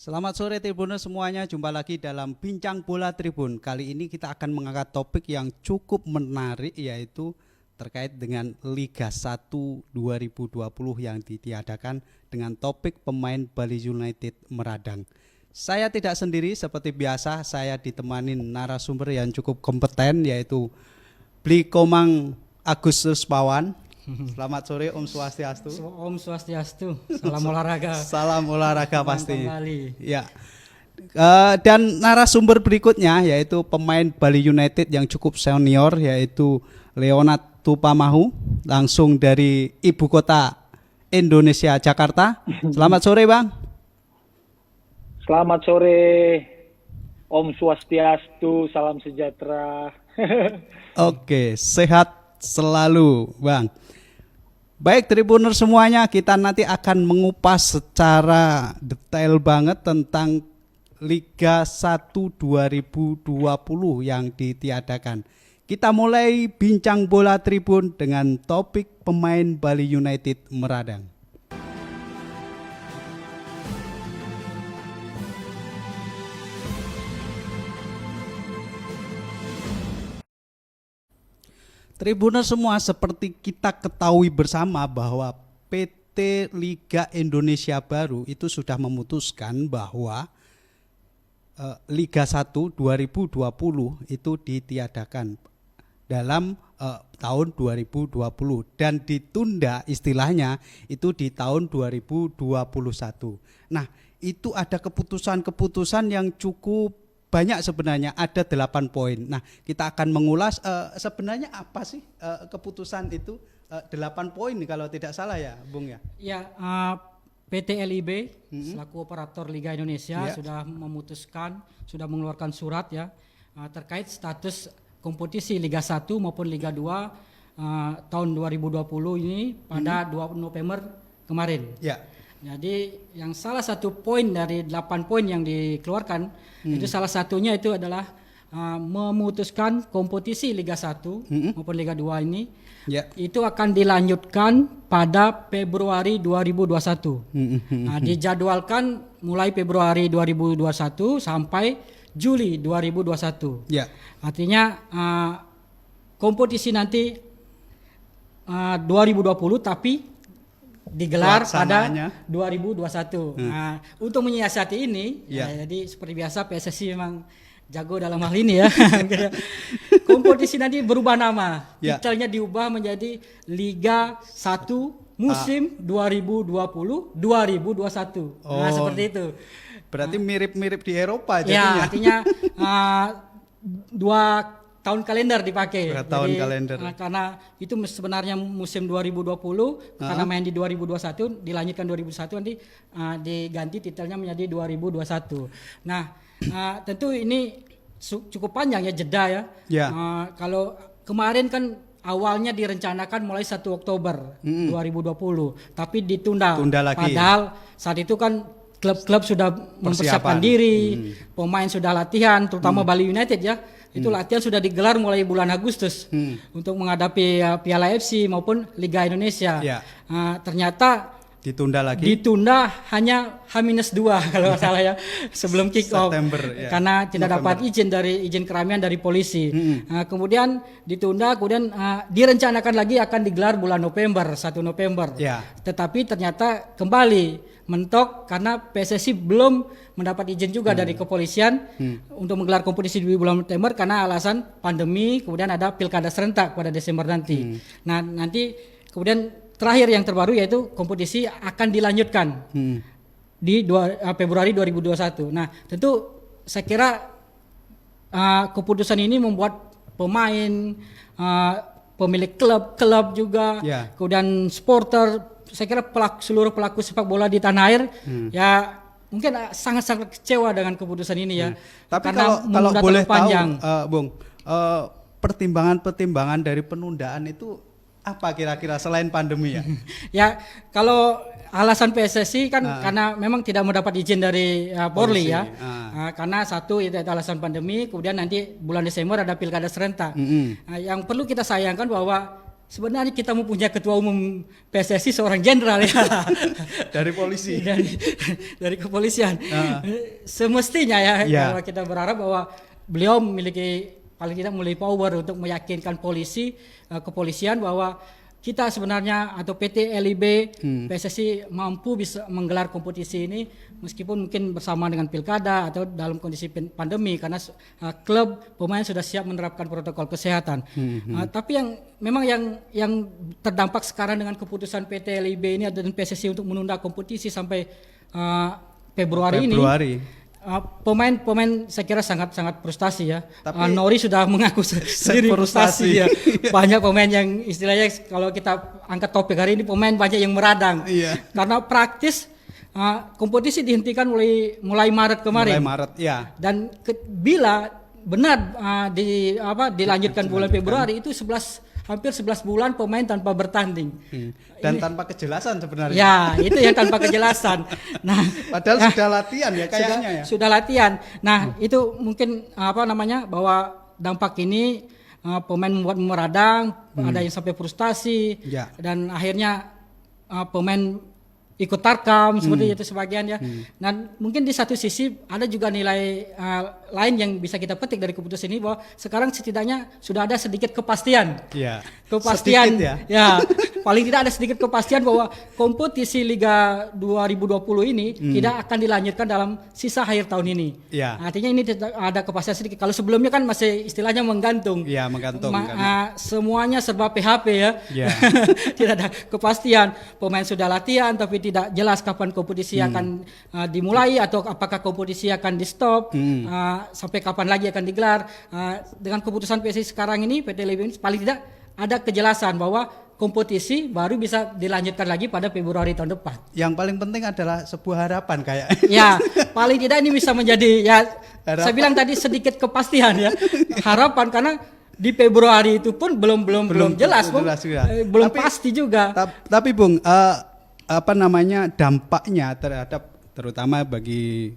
Selamat sore Tribuners semuanya, jumpa lagi dalam Bincang Bola Tribun. Kali ini kita akan mengangkat topik yang cukup menarik, yaitu terkait dengan Liga 1 2020 yang ditiadakan dengan topik pemain Bali United meradang. Saya tidak sendiri, seperti biasa saya ditemani narasumber yang cukup kompeten, yaitu Bli Komang Agustus Pawan. Selamat sore Om Swastiastu. Om Swastiastu. Salam olahraga. Salam olahraga pasti. Ya. Dan narasumber berikutnya yaitu pemain Bali United yang cukup senior, yaitu Leonard Tupamahu, langsung dari ibu kota Indonesia, Jakarta. Selamat sore Bang. Selamat sore Om Swastiastu, salam sejahtera. Oke, sehat selalu Bang. Baik Tribuner semuanya, kita nanti akan mengupas secara detail banget tentang Liga 1 2020 yang ditiadakan. Kita mulai bincang bola Tribun dengan topik pemain Bali United meradang. Tribuner semua, seperti kita ketahui bersama bahwa PT Liga Indonesia Baru itu sudah memutuskan bahwa Liga 1 2020 itu ditiadakan dalam tahun 2020 dan ditunda istilahnya itu di tahun 2021. Nah, itu ada keputusan-keputusan yang cukup banyak sebenarnya, ada 8 poin. Nah, kita akan mengulas sebenarnya apa sih keputusan itu 8 poin kalau tidak salah ya, Bung ya? Ya, PT LIB selaku operator Liga Indonesia sudah memutuskan, sudah mengeluarkan surat ya terkait status kompetisi Liga 1 maupun Liga 2 tahun 2020 ini pada 2 November kemarin. Ya. Jadi yang salah satu poin dari 8 poin yang dikeluarkan itu salah satunya itu adalah memutuskan kompetisi Liga 1 maupun Liga 2 ini itu akan dilanjutkan pada Februari 2021. Dijadwalkan mulai Februari 2021 sampai Juli 2021. Artinya kompetisi nanti 2020 tapi digelar pada 2021. Nah, untuk menyiasati ini, jadi seperti biasa PSSI memang jago dalam hal ini ya. Kompetisi nanti berubah nama, titelnya diubah menjadi Liga 1 musim 2020-2021. Nah, seperti itu. Berarti mirip-mirip di Eropa jadinya. Ya, artinya 2 tahun kalender dipakai. Tahun kalender. Karena itu sebenarnya musim 2020 karena main di 2021 dilanjutkan 2021 nanti diganti titelnya menjadi 2021. Nah, tentu ini cukup panjang ya jeda ya. Kalau kemarin kan awalnya direncanakan mulai 1 Oktober 2020 tapi ditunda lagi. Padahal saat itu kan klub-klub sudah mempersiapkan diri, pemain sudah latihan, terutama Bali United ya. Itu latihan sudah digelar mulai bulan Agustus untuk menghadapi Piala FC maupun Liga Indonesia. Ternyata ditunda lagi. Ditunda hanya H-2 kalau nggak salah ya sebelum kick off. Karena tidak dapat izin keramaian dari polisi. Kemudian ditunda, kemudian direncanakan lagi akan digelar bulan November, 1 November. Tetapi ternyata kembali mentok karena PSSI belum mendapat izin juga dari kepolisian untuk menggelar kompetisi di bulan September karena alasan pandemi, kemudian ada pilkada serentak pada Desember nanti. Nah, nanti kemudian terakhir yang terbaru yaitu kompetisi akan dilanjutkan di Februari 2021. Nah, tentu saya kira keputusan ini membuat pemain, pemilik klub juga, kemudian supporter, saya kira seluruh pelaku sepak bola di tanah air ya mungkin sangat-sangat kecewa dengan keputusan ini ya. Tapi kalau boleh tahu, Bung, pertimbangan dari penundaan itu apa kira-kira selain pandemi ya? Ya, kalau alasan PSSI kan karena memang tidak mendapat izin dari Polri ya. Karena satu itu alasan pandemi, kemudian nanti bulan Desember ada pilkada serentak. Yang perlu kita sayangkan bahwa sebenarnya kita mempunyai ketua umum PSSI seorang jenderal ya. Dari polisi. dari kepolisian. Semestinya ya, kalau kita berharap bahwa beliau memiliki paling tidak memiliki power untuk meyakinkan kepolisian bahwa kita sebenarnya atau PT LIB PSSI mampu bisa menggelar kompetisi ini meskipun mungkin bersama dengan pilkada atau dalam kondisi pandemi karena klub pemain sudah siap menerapkan protokol kesehatan. Tapi yang terdampak sekarang dengan keputusan PT LIB ini dan PSSI untuk menunda kompetisi sampai Februari ini. Pemain saya kira sangat frustasi ya. Tapi Nori sudah mengaku sendiri frustasi ya. Banyak pemain yang istilahnya kalau kita angkat topik hari ini pemain banyak yang meradang. Karena praktis kompetisi dihentikan mulai Maret kemarin. Dan bila benar dilanjutkan bulan Februari itu hampir 11 bulan pemain tanpa bertanding. Dan tanpa kejelasan sebenarnya. Ya, itu yang tanpa kejelasan. Nah, padahal sudah latihan ya kayaknya ya. Sudah latihan. Nah, itu mungkin bahwa dampak ini pemain membuat meradang, ada yang sampai frustasi dan akhirnya pemain ikut tarkam seperti itu sebagian ya. Dan mungkin di satu sisi ada juga nilai lain yang bisa kita petik dari keputusan ini bahwa sekarang setidaknya sudah ada sedikit kepastian. Kepastian sedikit ya. Paling tidak ada sedikit kepastian bahwa kompetisi Liga 2020 ini tidak akan dilanjutkan dalam sisa akhir tahun ini. Artinya ini ada kepastian sedikit. Kalau sebelumnya kan masih istilahnya menggantung. Semuanya serba PHP ya. Tidak ada kepastian. Pemain sudah latihan tapi tidak jelas kapan kompetisi akan dimulai atau apakah kompetisi akan di stop sampai kapan lagi akan digelar. Dengan keputusan PSSI sekarang ini PT LIB ini paling tidak ada kejelasan bahwa kompetisi baru bisa dilanjutkan lagi pada Februari tahun depan. Yang paling penting adalah sebuah harapan kayak. Ya, paling tidak ini bisa menjadi harapan. Saya bilang tadi sedikit kepastian ya. Harapan karena di Februari itu pun belum jelas, belum pasti juga. Tapi Bung, dampaknya terutama bagi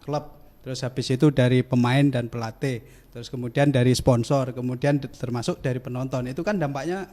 klub, terus habis itu dari pemain dan pelatih, terus kemudian dari sponsor, kemudian termasuk dari penonton, itu kan dampaknya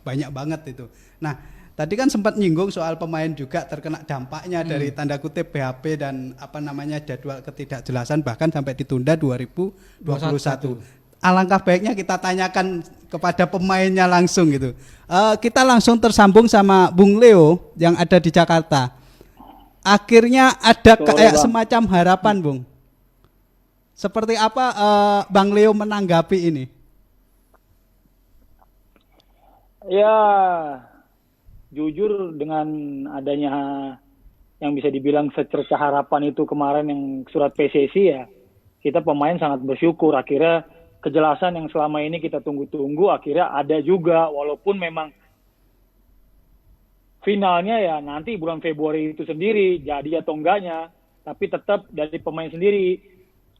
banyak banget itu. Nah, tadi kan sempat nyinggung soal pemain juga terkena dampaknya dari tanda kutip PHP dan jadwal ketidakjelasan bahkan sampai ditunda 2021. Alangkah baiknya kita tanyakan kepada pemainnya langsung gitu. Kita langsung tersambung sama Bung Leo yang ada di Jakarta. Akhirnya ada kayak semacam harapan, Bung. Seperti apa Bang Leo menanggapi ini? Ya, jujur dengan adanya yang bisa dibilang secercah harapan itu kemarin yang surat PSSI ya, kita pemain sangat bersyukur akhirnya kejelasan yang selama ini kita tunggu-tunggu akhirnya ada juga, walaupun memang finalnya ya nanti bulan Februari itu sendiri jadi atau enggaknya, tapi tetap dari pemain sendiri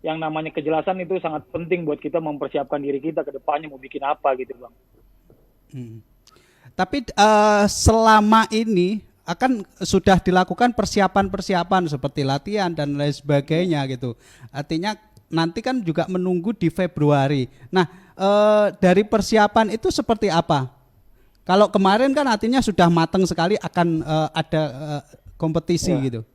yang namanya kejelasan itu sangat penting buat kita mempersiapkan diri kita ke depannya mau bikin apa gitu Bang. Tapi selama ini akan sudah dilakukan persiapan-persiapan seperti latihan dan lain sebagainya gitu. Artinya nanti kan juga menunggu di Februari. Nah, dari persiapan itu seperti apa? Kalau kemarin kan artinya sudah matang sekali akan ada kompetisi gitu.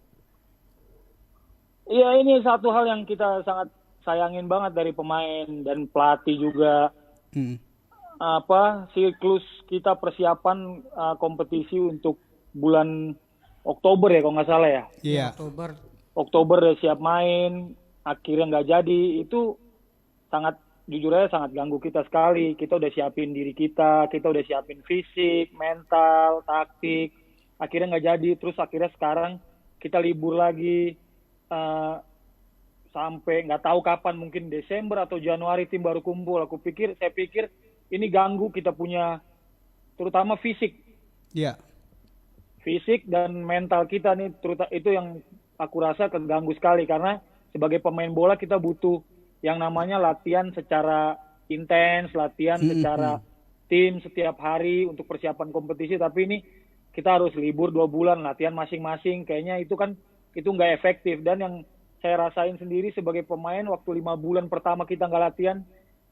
Iya, ini satu hal yang kita sangat sayangin banget dari pemain dan pelatih juga. Siklus kita persiapan kompetisi untuk bulan Oktober ya kalau nggak salah ya. Iya. Oktober udah siap main, akhirnya nggak jadi, itu jujur aja sangat ganggu kita sekali. Kita udah siapin diri kita udah siapin fisik, mental, taktik, akhirnya nggak jadi. Terus akhirnya sekarang kita libur lagi sampai nggak tahu kapan, mungkin Desember atau Januari tim baru kumpul. Saya pikir ini ganggu kita punya terutama fisik. Iya. Fisik dan mental kita nih itu yang aku rasa keganggu sekali, karena sebagai pemain bola kita butuh yang namanya latihan secara intens, latihan secara tim setiap hari untuk persiapan kompetisi. Tapi ini kita harus libur 2 bulan latihan masing-masing, kayaknya itu nggak efektif. Dan yang saya rasain sendiri sebagai pemain, waktu 5 bulan pertama kita nggak latihan,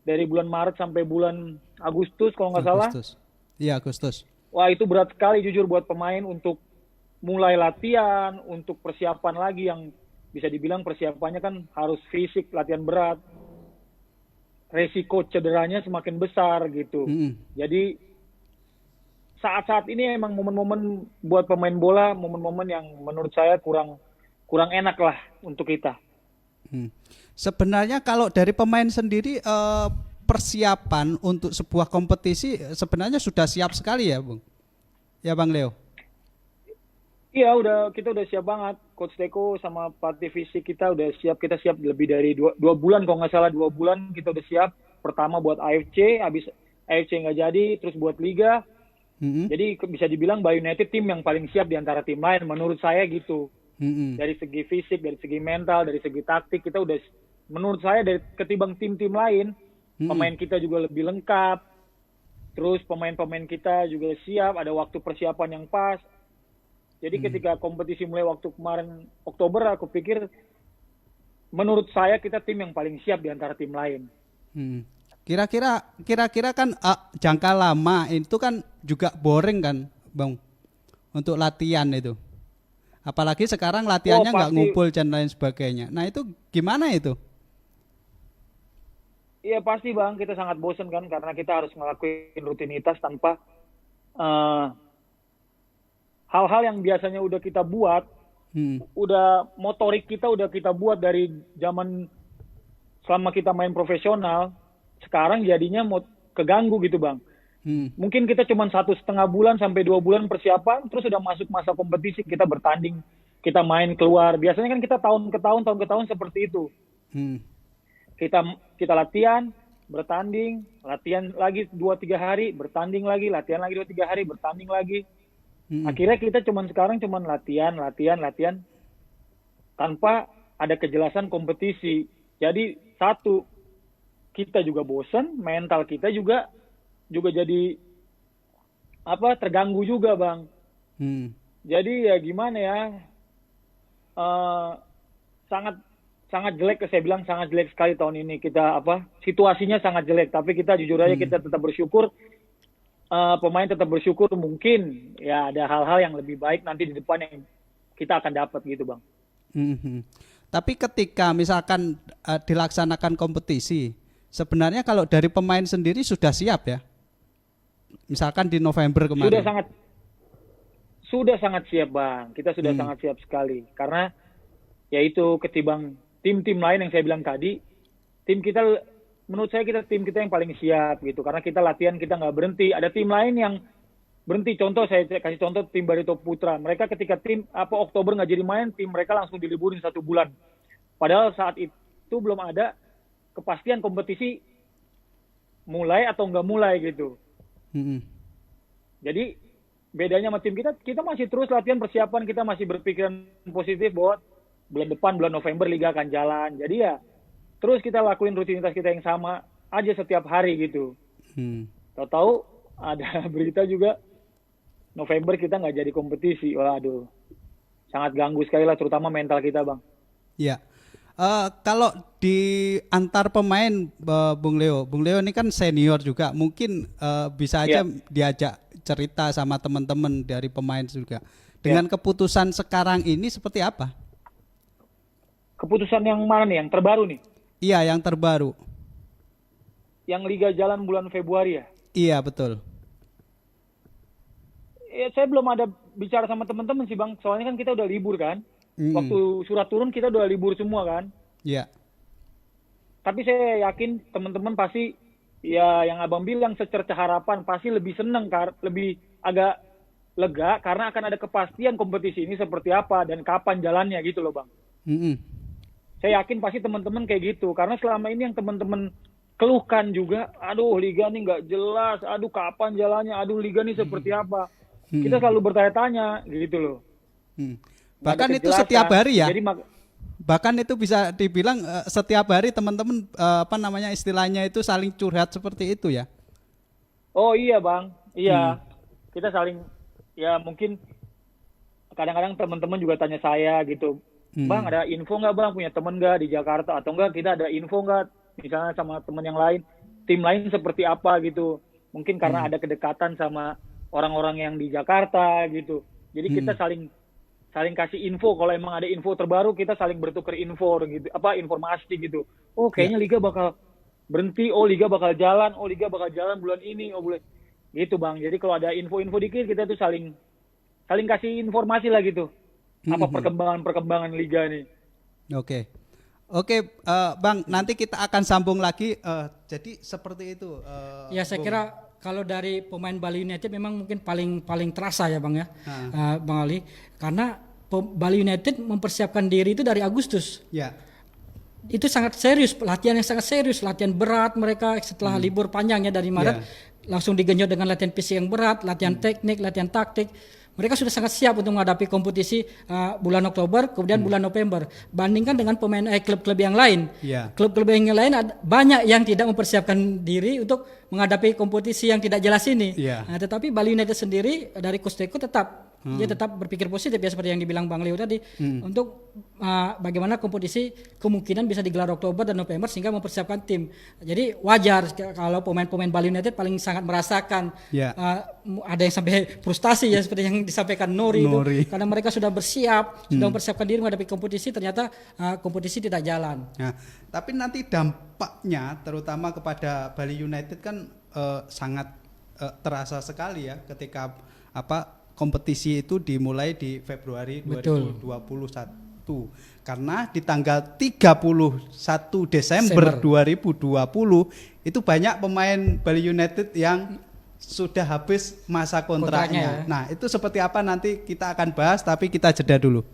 dari bulan Maret sampai bulan Agustus kalau nggak salah, Iya, Agustus. Wah, itu berat sekali jujur buat pemain untuk mulai latihan, untuk persiapan lagi yang bisa dibilang persiapannya kan harus fisik, latihan berat. Resiko cederanya semakin besar gitu. Jadi saat-saat ini emang momen-momen buat pemain bola, momen-momen yang menurut saya kurang enak lah untuk kita. Sebenarnya kalau dari pemain sendiri persiapan untuk sebuah kompetisi sebenarnya sudah siap sekali ya, Bung? Ya, Bang Leo? Iya, kita udah siap banget. Coach Teko sama pelatih fisik kita udah siap. Kita siap lebih dari dua bulan, kalau nggak salah 2 bulan kita udah siap. Pertama buat AFC, habis AFC nggak jadi, terus buat Liga. Jadi bisa dibilang Bali United tim yang paling siap di antara tim lain, menurut saya gitu. Dari segi fisik, dari segi mental, dari segi taktik, kita udah, menurut saya dari ketimbang tim-tim lain, pemain kita juga lebih lengkap. Terus pemain-pemain kita juga siap, ada waktu persiapan yang pas. Jadi ketika kompetisi mulai waktu kemarin Oktober, aku pikir menurut saya kita tim yang paling siap di antara tim lain. Kira-kira kan jangka lama itu kan juga boring kan, Bang, untuk latihan itu. Apalagi sekarang latihannya nggak ngumpul dan lain sebagainya. Nah itu gimana itu? Iya pasti Bang, kita sangat bosan kan karena kita harus ngelakuin rutinitas tanpa hal-hal yang biasanya udah kita buat, udah motorik kita udah kita buat dari zaman selama kita main profesional, sekarang jadinya mau keganggu gitu Bang. Mungkin kita cuma 1,5 bulan sampai 2 bulan persiapan, terus udah masuk masa kompetisi, kita bertanding, kita main keluar. Biasanya kan kita tahun ke tahun seperti itu. Kita latihan, bertanding, latihan lagi 2-3 hari, bertanding lagi, latihan lagi 2-3 hari, bertanding lagi. Akhirnya kita sekarang latihan tanpa ada kejelasan kompetisi. Jadi satu, kita juga bosan, mental kita juga jadi terganggu juga Bang. Jadi ya gimana ya, sangat jelek, saya bilang sangat jelek sekali tahun ini kita situasinya sangat jelek. Tapi kita jujur aja kita tetap bersyukur. Pemain tetap bersyukur, mungkin ya ada hal-hal yang lebih baik nanti di depan yang kita akan dapat gitu Bang. Tapi ketika misalkan dilaksanakan kompetisi, sebenarnya kalau dari pemain sendiri sudah siap ya? Misalkan di November kemarin. Sudah sangat siap Bang, kita sudah sangat siap sekali. Karena yaitu ketimbang tim-tim lain yang saya bilang tadi, tim kita, menurut saya tim kita yang paling siap gitu, karena kita latihan kita nggak berhenti. Ada tim lain yang berhenti. Contoh, saya kasih contoh tim Barito Putra. Mereka ketika Oktober nggak jadi main, tim mereka langsung diliburin 1 bulan. Padahal saat itu belum ada kepastian kompetisi mulai atau nggak mulai gitu. Jadi bedanya sama tim kita masih terus latihan persiapan, kita masih berpikiran positif bahwa bulan depan, bulan November Liga akan jalan. Jadi ya terus kita lakuin rutinitas kita yang sama aja setiap hari gitu. Tahu-tahu ada berita juga November kita nggak jadi kompetisi. Waduh, sangat ganggu sekali lah, terutama mental kita Bang. Ya, kalau di antar pemain Bung Leo ini kan senior juga, mungkin bisa aja diajak cerita sama teman-teman dari pemain juga. Dengan keputusan sekarang ini seperti apa? Keputusan yang mana nih? Yang terbaru nih? Iya, yang terbaru. Yang Liga jalan bulan Februari ya? Iya, betul. Ya, saya belum ada bicara sama teman-teman sih Bang. Soalnya kan kita udah libur kan. Waktu surat turun kita udah libur semua kan. Iya. Tapi saya yakin teman-teman pasti, ya yang Abang bilang, secerca harapan pasti lebih seneng, lebih agak lega karena akan ada kepastian kompetisi ini seperti apa dan kapan jalannya gitu loh Bang. Saya yakin pasti teman-teman kayak gitu, karena selama ini yang teman-teman keluhkan juga, aduh Liga nih nggak jelas, aduh kapan jalannya, aduh Liga nih seperti apa. Kita selalu bertanya-tanya gitu loh. Bahkan itu setiap hari ya. Jadi, bahkan itu bisa dibilang setiap hari teman-teman istilahnya itu saling curhat seperti itu ya. Oh iya Bang, iya. Kita saling, ya mungkin kadang-kadang teman-teman juga tanya saya gitu, Bang ada info nggak Bang, punya teman nggak di Jakarta, atau enggak kita ada info nggak misalnya sama teman yang lain, tim lain seperti apa gitu. Mungkin karena ada kedekatan sama orang-orang yang di Jakarta gitu. Jadi kita saling kasih info. Kalau emang ada info terbaru, kita saling bertukar info gitu, informasi gitu. Oh kayaknya liga bakal berhenti, oh liga bakal jalan bulan ini, oh boleh gitu Bang. Jadi kalau ada info-info dikit, kita tuh saling kasih informasi lah gitu. Apa perkembangan liga nih. Oke, Bang, nanti kita akan sambung lagi. Jadi seperti itu. Ya saya kira kalau dari pemain Bali United memang mungkin paling terasa ya Bang ya, Bang Ali, karena Bali United mempersiapkan diri itu dari Agustus. Ya. Itu sangat serius, latihan yang sangat serius, latihan berat mereka setelah libur panjang ya dari Maret, langsung digenjot dengan latihan fisik yang berat, latihan teknik, latihan taktik. Mereka sudah sangat siap untuk menghadapi kompetisi bulan Oktober, kemudian bulan November. Bandingkan dengan pemain klub-klub yang lain. Klub-klub yang lain banyak yang tidak mempersiapkan diri untuk menghadapi kompetisi yang tidak jelas ini. Nah, tetapi Bali United sendiri dari Coach Teko dia tetap berpikir positif ya seperti yang dibilang Bang Leo tadi untuk bagaimana kompetisi kemungkinan bisa digelar Oktober dan November sehingga mempersiapkan tim. Jadi wajar kalau pemain-pemain Bali United paling sangat merasakan ada yang sampai frustasi ya seperti yang disampaikan Nori. Itu karena mereka sudah bersiap, sudah mempersiapkan diri menghadapi kompetisi, ternyata kompetisi tidak jalan. Nah, tapi nanti dampaknya terutama kepada Bali United kan sangat terasa sekali ya ketika kompetisi itu dimulai di Februari 2021. Karena di tanggal 31 Desember 2020 itu banyak pemain Bali United yang sudah habis masa kontraknya. Nah, itu seperti apa nanti kita akan bahas, tapi kita jeda dulu.